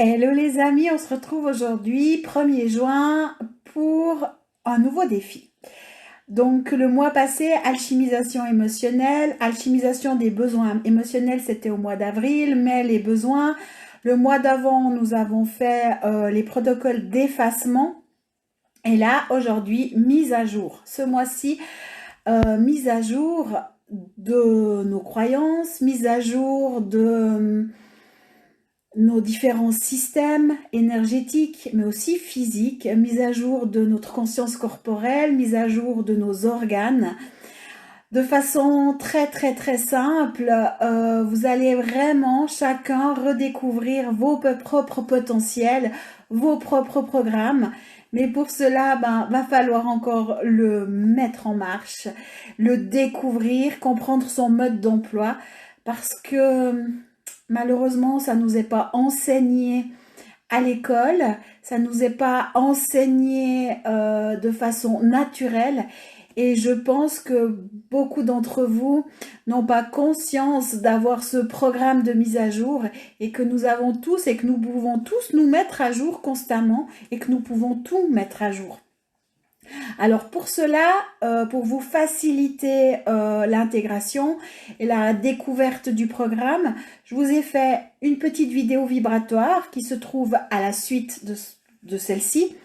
Hello les amis, on se retrouve aujourd'hui 1er juin pour un nouveau défi. Donc le mois passé, alchimisation émotionnelle, alchimisation des besoins émotionnels, c'était au mois d'avril, mais les besoins, le mois d'avant, nous avons fait les protocoles d'effacement. Et là, aujourd'hui, mise à jour. Ce mois-ci, mise à jour de nos croyances, mise à jour de nos différents systèmes énergétiques, mais aussi physiques, mise à jour de notre conscience corporelle, mise à jour de nos organes. De façon très simple, vous allez vraiment chacun redécouvrir vos propres potentiels, vos propres programmes. Mais pour cela, va falloir encore le mettre en marche, le découvrir, comprendre son mode d'emploi, parce que malheureusement, ça nous est pas enseigné à l'école, ça nous est pas enseigné de façon naturelle. Et je pense que beaucoup d'entre vous n'ont pas conscience d'avoir ce programme de mise à jour et que nous avons tous et que nous pouvons tous nous mettre à jour constamment et que nous pouvons tout mettre à jour. Alors pour cela, pour vous faciliter l'intégration et la découverte du programme, je vous ai fait une petite vidéo vibratoire qui se trouve à la suite de celle-ci,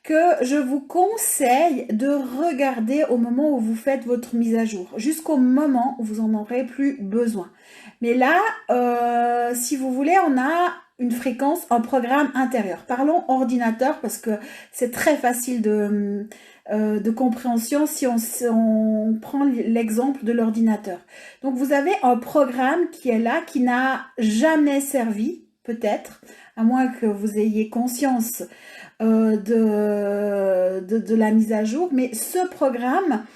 que je vous conseille de regarder au moment où vous faites votre mise à jour, jusqu'au moment où vous en aurez plus besoin. Mais là, si vous voulez, on a une fréquence, un programme intérieur. Parlons ordinateur parce que c'est très facile de compréhension si on prend l'exemple de l'ordinateur. Donc vous avez un programme qui est là, qui n'a jamais servi, peut-être, à moins que vous ayez conscience de la mise à jour, mais ce programme,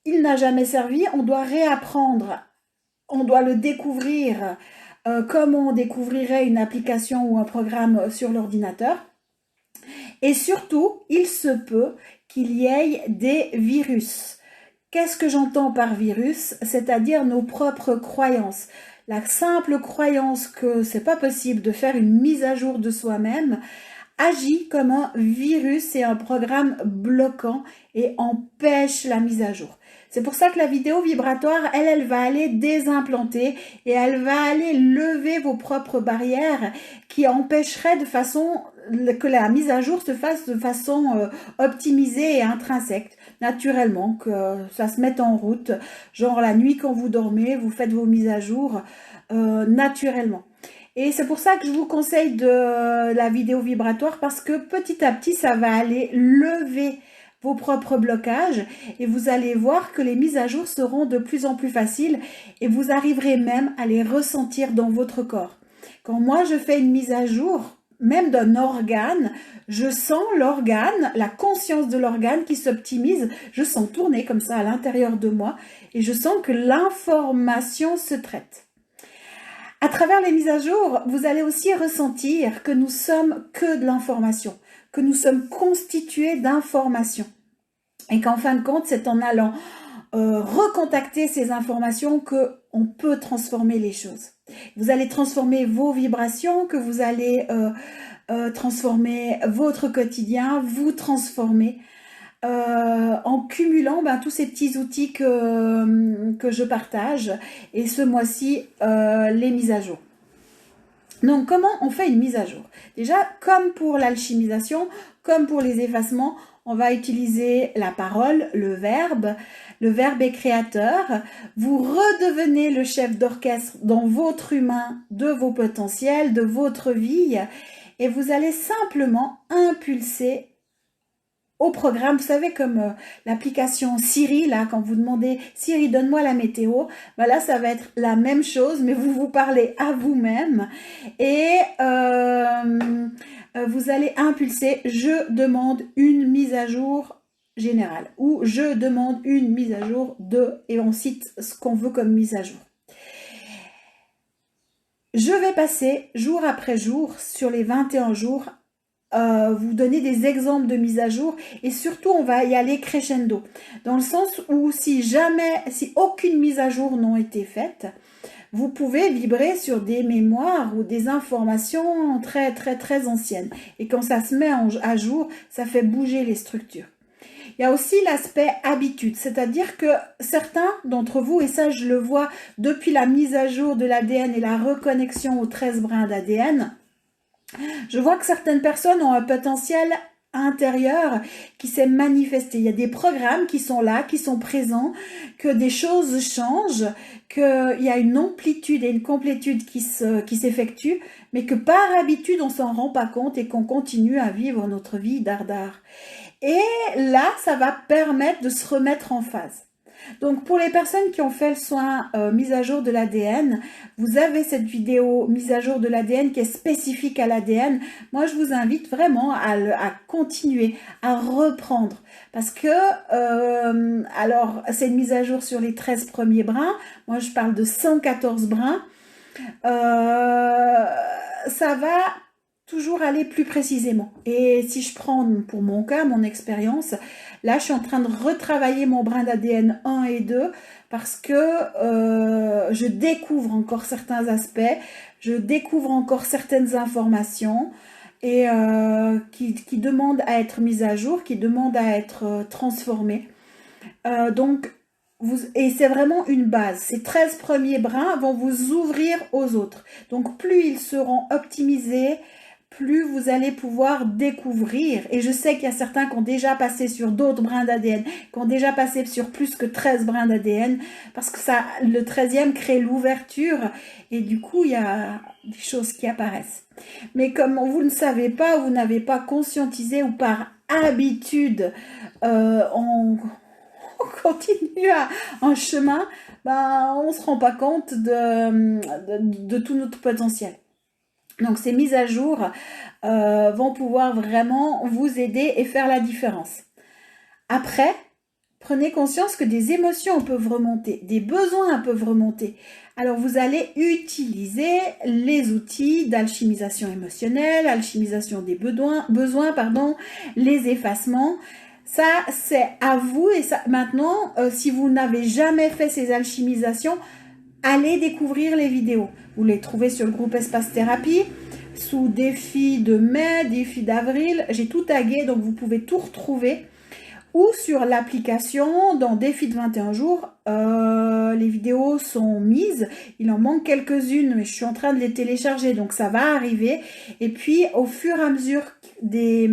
il n'a jamais servi, on doit réapprendre, on doit le découvrir comme on découvrirait une application ou un programme sur l'ordinateur. Et surtout, il se peut qu'il y ait des virus. Qu'est-ce que j'entends par virus? C'est-à-dire nos propres croyances. La simple croyance que c'est pas possible de faire une mise à jour de soi-même agit comme un virus et un programme bloquant et empêche la mise à jour. C'est pour ça que la vidéo vibratoire, elle va aller désimplanter et elle va aller lever vos propres barrières qui empêcheraient de façon que la mise à jour se fasse de façon optimisée et intrinsèque, naturellement, que ça se mette en route, genre la nuit quand vous dormez, vous faites vos mises à jour naturellement. Et c'est pour ça que je vous conseille de la vidéo vibratoire, parce que petit à petit, ça va aller lever vos propres blocages et vous allez voir que les mises à jour seront de plus en plus faciles et vous arriverez même à les ressentir dans votre corps. Quand moi, je fais une mise à jour, même d'un organe, je sens l'organe, la conscience de l'organe qui s'optimise, je sens tourner comme ça à l'intérieur de moi et je sens que l'information se traite. À travers les mises à jour, vous allez aussi ressentir que nous sommes que de l'information, que nous sommes constitués d'informations. Et qu'en fin de compte, c'est en allant recontacter ces informations qu'on peut transformer les choses. Vous allez transformer vos vibrations, que vous allez transformer votre quotidien, vous transformer en cumulant tous ces petits outils que je partage, et ce mois-ci, les mises à jour. Donc, comment on fait une mise à jour? Déjà, comme pour l'alchimisation, comme pour les effacements, on va utiliser la parole, le verbe. Le verbe est créateur. Vous redevenez le chef d'orchestre dans votre humain, de vos potentiels, de votre vie, et vous allez simplement impulser au programme. Vous savez, comme l'application Siri, là, quand vous demandez « Siri, donne-moi la météo », là, ça va être la même chose, mais vous vous parlez à vous-même et vous allez impulser « Je demande une mise à jour générale » ou « Je demande une mise à jour de… » et on cite ce qu'on veut comme mise à jour. Je vais passer jour après jour sur les 21 jours vous donner des exemples de mise à jour, et surtout on va y aller crescendo, dans le sens où si aucune mise à jour n'a été faite, vous pouvez vibrer sur des mémoires ou des informations très très très anciennes. Et quand ça se met à jour, ça fait bouger les structures. Il y a aussi l'aspect habitude, c'est-à-dire que certains d'entre vous, et ça je le vois depuis la mise à jour de l'ADN et la reconnexion aux 13 brins d'ADN, je vois que certaines personnes ont un potentiel intérieur qui s'est manifesté. Il y a des programmes qui sont là, qui sont présents, que des choses changent, qu'il y a une amplitude et une complétude qui s'effectue, mais que par habitude on s'en rend pas compte et qu'on continue à vivre notre vie dardard. Et là, ça va permettre de se remettre en phase. Donc, pour les personnes qui ont fait le soin mise à jour de l'ADN, vous avez cette vidéo mise à jour de l'ADN qui est spécifique à l'ADN. Moi, je vous invite vraiment à continuer, à reprendre. Parce que, alors, c'est une mise à jour sur les 13 premiers brins. Moi, je parle de 114 brins. Ça va toujours aller plus précisément. Et si je prends pour mon cas, mon expérience, là je suis en train de retravailler mon brin d'ADN 1 et 2 parce que je découvre encore certains aspects, je découvre encore certaines informations et qui demandent à être mises à jour, qui demandent à être transformées. Et c'est vraiment une base. Ces 13 premiers brins vont vous ouvrir aux autres. Donc plus ils seront optimisés, plus vous allez pouvoir découvrir. Et je sais qu'il y a certains qui ont déjà passé sur d'autres brins d'ADN, qui ont déjà passé sur plus que 13 brins d'ADN, parce que ça, le 13e crée l'ouverture, et du coup, il y a des choses qui apparaissent. Mais comme vous ne savez pas, vous n'avez pas conscientisé, ou par habitude, on continue un chemin, on ne se rend pas compte de tout notre potentiel. Donc ces mises à jour vont pouvoir vraiment vous aider et faire la différence. Après, prenez conscience que des émotions peuvent remonter, des besoins peuvent remonter. Alors vous allez utiliser les outils d'alchimisation émotionnelle, alchimisation des besoins, les effacements. Ça, c'est à vous. Et ça, maintenant, si vous n'avez jamais fait ces alchimisations, allez découvrir les vidéos. Vous les trouvez sur le groupe Espace Thérapie, sous défi de mai, défi d'avril. J'ai tout tagué, donc vous pouvez tout retrouver. Ou sur l'application, dans défi de 21 jours, les vidéos sont mises. Il en manque quelques-unes, mais je suis en train de les télécharger, donc ça va arriver. Et puis, au fur et à mesure des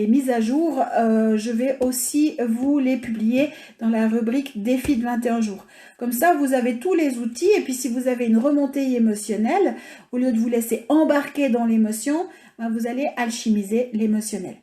mises à jour, je vais aussi vous les publier dans la rubrique défi de 21 jours. Comme ça, vous avez tous les outils, et puis si vous avez une remontée émotionnelle, au lieu de vous laisser embarquer dans l'émotion, vous allez alchimiser l'émotionnel.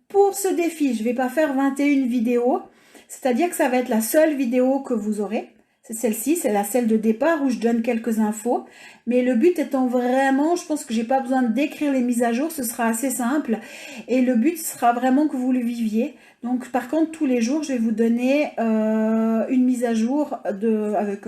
Pour ce défi, je ne vais pas faire 21 vidéos, c'est-à-dire que ça va être la seule vidéo que vous aurez. C'est celle-ci, c'est la celle de départ où je donne quelques infos. Mais le but étant vraiment, je pense que j'ai pas besoin de décrire les mises à jour, ce sera assez simple. Et le but sera vraiment que vous le viviez. Donc par contre, tous les jours, je vais vous donner une mise à jour avec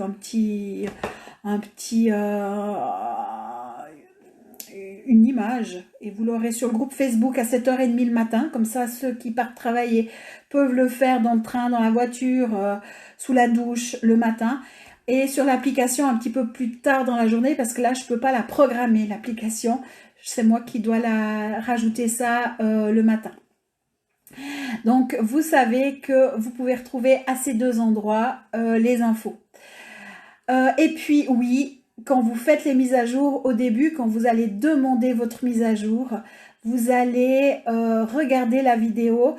une image, et vous l'aurez sur le groupe Facebook à 7h30 le matin, comme ça ceux qui partent travailler peuvent le faire dans le train, dans la voiture, sous la douche le matin, et sur l'application un petit peu plus tard dans la journée, parce que là je peux pas la programmer, l'application, c'est moi qui dois rajouter ça le matin. Donc vous savez que vous pouvez retrouver à ces deux endroits les infos. Et puis oui, quand vous faites les mises à jour au début, quand vous allez demander votre mise à jour, vous allez regarder la vidéo,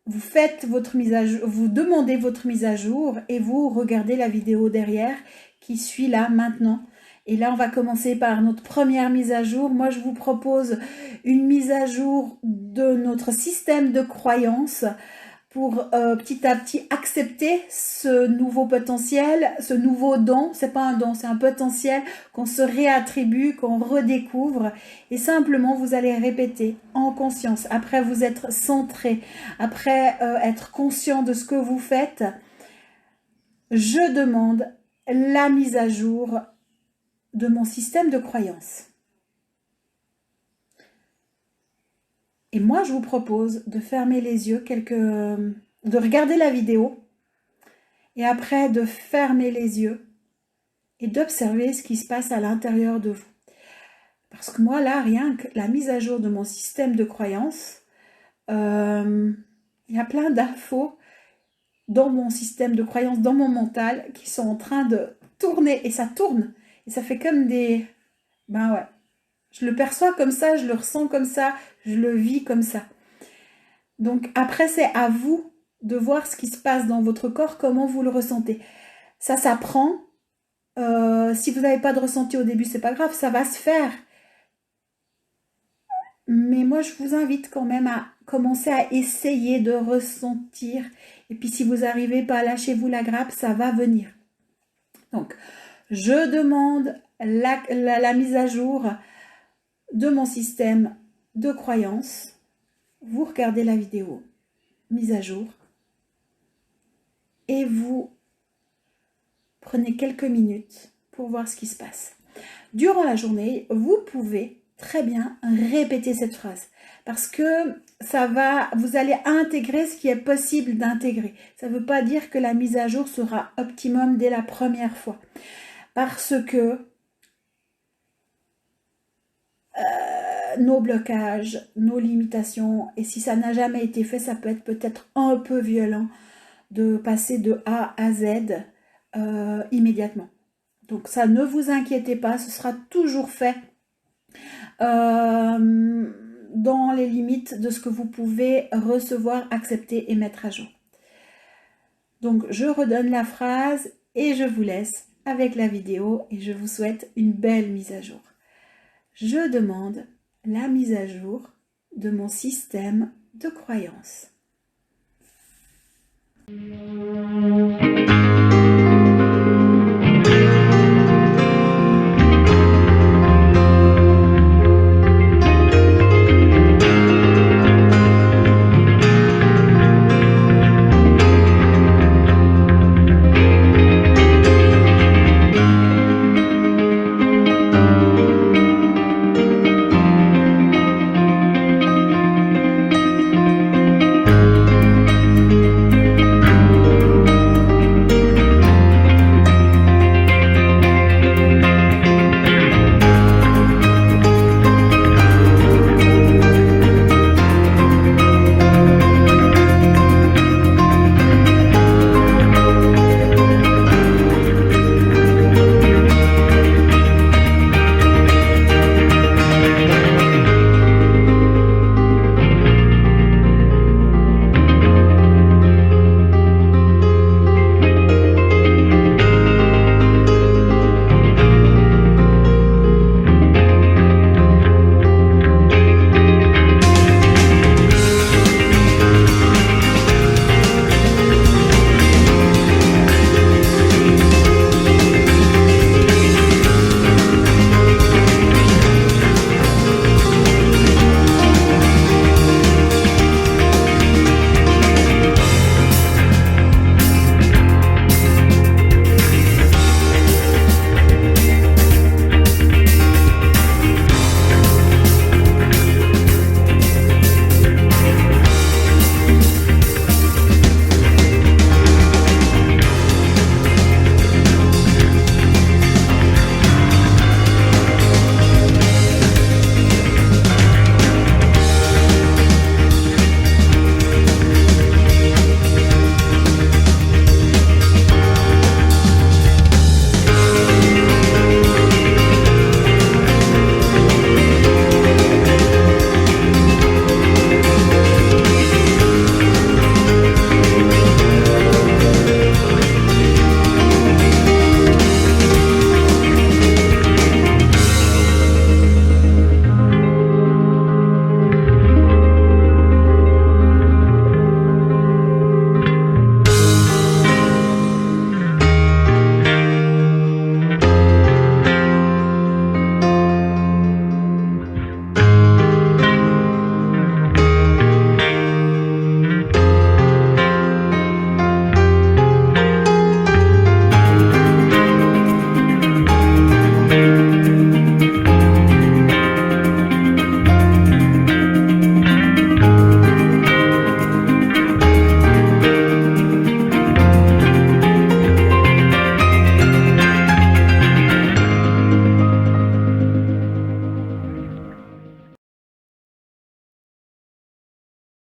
vous faites votre mise à jour, vous demandez votre mise à jour et vous regardez la vidéo derrière qui suit là maintenant. Et là, on va commencer par notre première mise à jour. Moi, je vous propose une mise à jour de notre système de croyances pour petit à petit accepter ce nouveau potentiel, ce nouveau don. C'est pas un don, c'est un potentiel qu'on se réattribue, qu'on redécouvre. Et simplement, vous allez répéter en conscience, après vous être centré, après être conscient de ce que vous faites. Je demande la mise à jour de mon système de croyances. Et moi, je vous propose de fermer les yeux quelques de regarder la vidéo et après de fermer les yeux et d'observer ce qui se passe à l'intérieur de vous. Parce que moi, là, rien que la mise à jour de mon système de croyances, il y a plein d'infos dans mon système de croyances, dans mon mental, qui sont en train de tourner. Et ça tourne. Et ça fait comme des... Ben ouais. Je le perçois comme ça, je le ressens comme ça, je le vis comme ça. Donc après, c'est à vous de voir ce qui se passe dans votre corps, comment vous le ressentez. Ça s'apprend. Si vous n'avez pas de ressenti au début, c'est pas grave, ça va se faire. Mais moi, je vous invite quand même à commencer à essayer de ressentir. Et puis, si vous n'arrivez pas, lâchez-vous la grappe, ça va venir. Donc, je demande la mise à jour de mon système de croyances. Vous regardez la vidéo, mise à jour. Et vous prenez quelques minutes pour voir ce qui se passe. Durant la journée, vous pouvez très bien répéter cette phrase parce que vous allez intégrer ce qui est possible d'intégrer. Ça ne veut pas dire que la mise à jour sera optimum dès la première fois parce que nos blocages, nos limitations, et si ça n'a jamais été fait, ça peut être peut-être un peu violent de passer de A à Z immédiatement. Donc ça, ne vous inquiétez pas, ce sera toujours fait dans les limites de ce que vous pouvez recevoir, accepter et mettre à jour. Donc je redonne la phrase et je vous laisse avec la vidéo et je vous souhaite une belle mise à jour. Je demande la mise à jour de mon système de croyances.